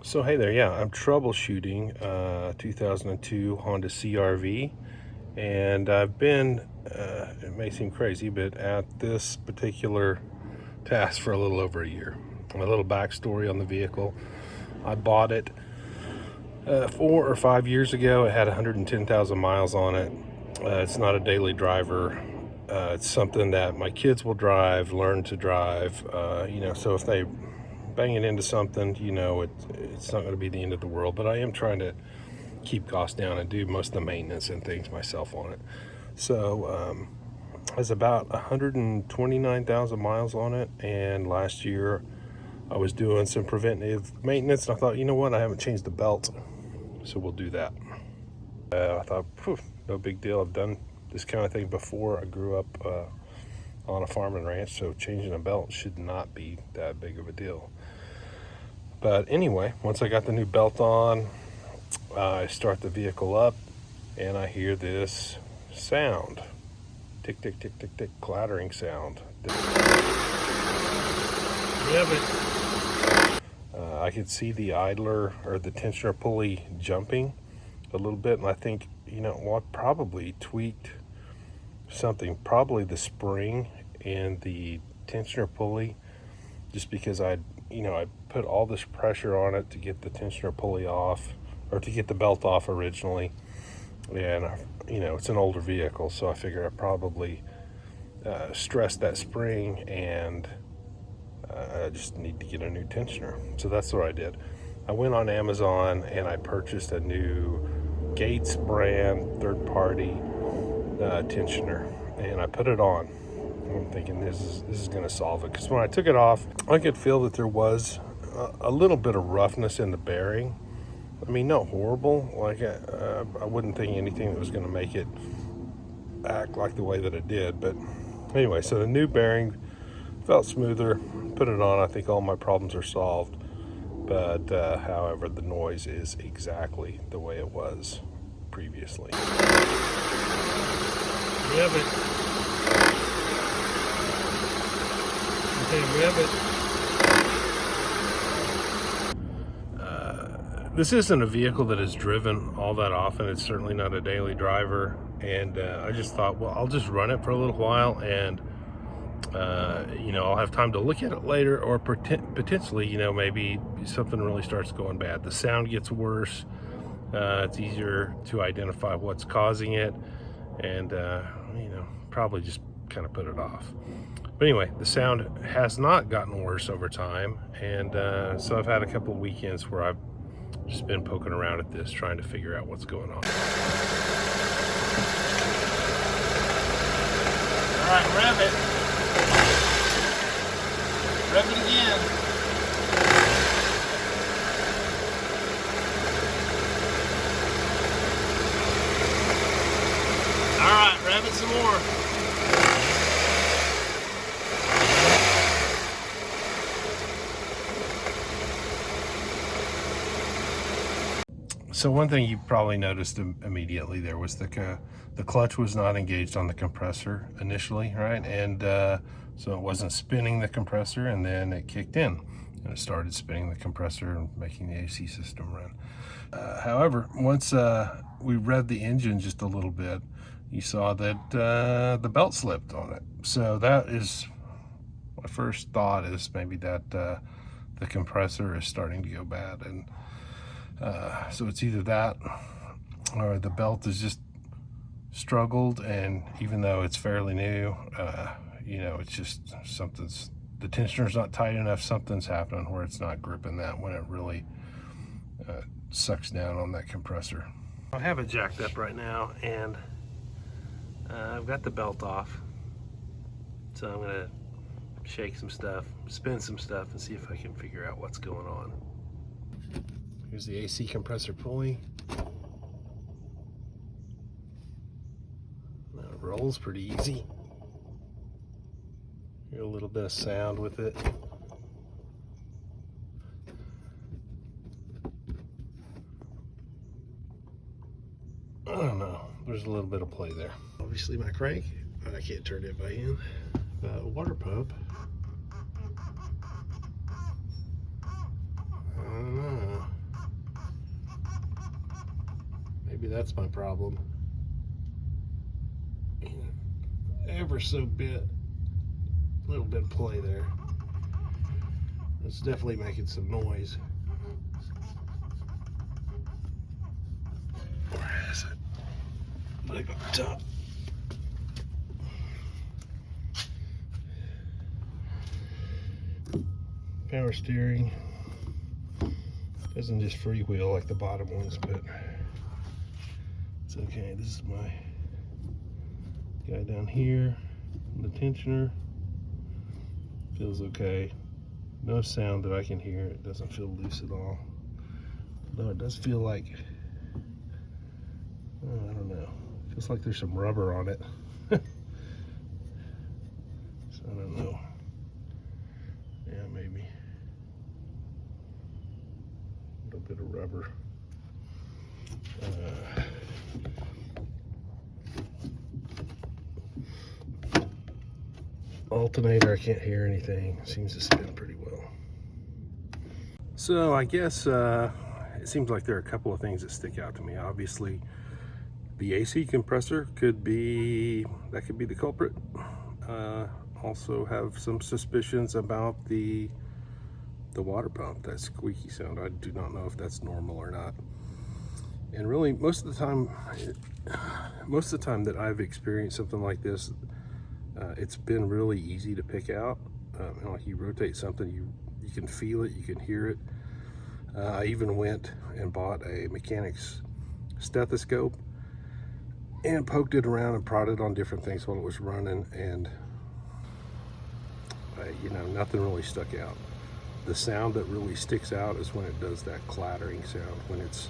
So hey there, yeah, I'm troubleshooting 2002 Honda CRV, and I've been, it may seem crazy, but at this particular task for a little over a year. A little backstory on the vehicle. I bought it 4 or 5 years ago. It had 110,000 miles on it. It's not a daily driver. It's something that my kids will drive, learn to drive, so if they bang it into something, it's not going to be the end of the world. But I am trying to keep costs down and do most of the maintenance and things myself on it. So it's about 129,000 miles on it, and last year I was doing some preventive maintenance, and I thought, you know what, I haven't changed the belt, so we'll do that. I thought, no big deal. I've done this kind of thing before. I grew up on a farm and ranch, so changing a belt should not be that big of a deal. But anyway, once I got the new belt on, I start the vehicle up, and I hear this sound. Tick, tick, tick, tick, tick, clattering sound. I could see the idler or the tensioner pulley jumping a little bit, and I think, what probably tweaked something, probably the spring and the tensioner pulley, just because I put all this pressure on it to get the tensioner pulley off, or to get the belt off originally. And it's an older vehicle, so I figure I probably stressed that spring, and I just need to get a new tensioner. So that's what I did. I went on Amazon and I purchased a new Gates brand third-party tensioner, and I put it on. I'm thinking this is going to solve it, because when I took it off, I could feel that there was a little bit of roughness in the bearing. I mean, not horrible. Like I wouldn't think anything that was going to make it act like the way that it did. But anyway, so the new bearing felt smoother. Put it on. I think all my problems are solved. But however, the noise is exactly the way it was previously. Rev it. Okay, rev it. This isn't a vehicle that is driven all that often. It's certainly not a daily driver. And I just thought, well, I'll just run it for a little while, and I'll have time to look at it later, or potentially, maybe something really starts going bad. The sound gets worse. It's easier to identify what's causing it, and probably just kind of put it off. But anyway, the sound has not gotten worse over time, and so I've had a couple of weekends where I've just been poking around at this, trying to figure out what's going on. All right, rev it. Rev it again. All right, rev it some more. So one thing you probably noticed immediately there was the clutch was not engaged on the compressor initially, right? And so it wasn't spinning the compressor, and then it kicked in and it started spinning the compressor and making the AC system run. However, once we revved the engine just a little bit, you saw that the belt slipped on it. So that is my first thought, is maybe that the compressor is starting to go bad. And so it's either that or the belt has just struggled, and even though it's fairly new, it's just the tensioner's not tight enough. Something's happening where it's not gripping that when it really sucks down on that compressor. I have it jacked up right now, and I've got the belt off, so I'm gonna shake some stuff, spin some stuff, and see if I can figure out what's going on. Here's the AC compressor pulley. That rolls pretty easy. Hear a little bit of sound with it. I don't know. There's a little bit of play there. Obviously my crank, I can't turn it by hand. Water pump. I don't know. Maybe that's my problem. Ever so bit, little bit of play there. It's definitely making some noise. Where is it? Like up top. Power steering. Doesn't just freewheel like the bottom ones, but it's okay. This is my guy down here. The tensioner feels okay. No sound that I can hear. It doesn't feel loose at all. Though it does feel like, I don't know. It feels like there's some rubber on it. So I don't know. Yeah, maybe. A little bit of rubber. Alternator, I can't hear anything. Seems to spin pretty well. So I guess it seems like there are a couple of things that stick out to me. Obviously, the AC compressor could be the culprit. Also have some suspicions about the water pump, that squeaky sound. I do not know if that's normal or not. And really, most of the time that I've experienced something like this, it's been really easy to pick out. Like you rotate something, you can feel it, you can hear it. I even went and bought a mechanic's stethoscope and poked it around and prodded on different things while it was running, and nothing really stuck out. The sound that really sticks out is when it does that clattering sound, when it's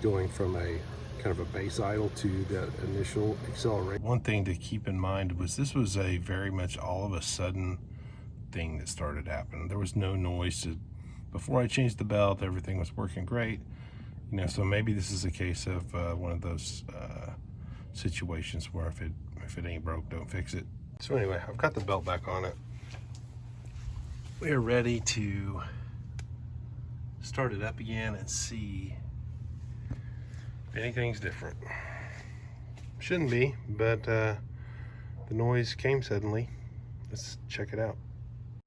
going from a kind of a base idle to that initial acceleration. One thing to keep in mind was this was a very much all of a sudden thing that started happening. There was no noise before I changed the belt. Everything was working great, so maybe this is a case of one of those situations where if it ain't broke, don't fix it. So anyway, I've got the belt back on it. We are ready to start it up again and see if anything's different. Shouldn't be, but the noise came suddenly. Let's check it out.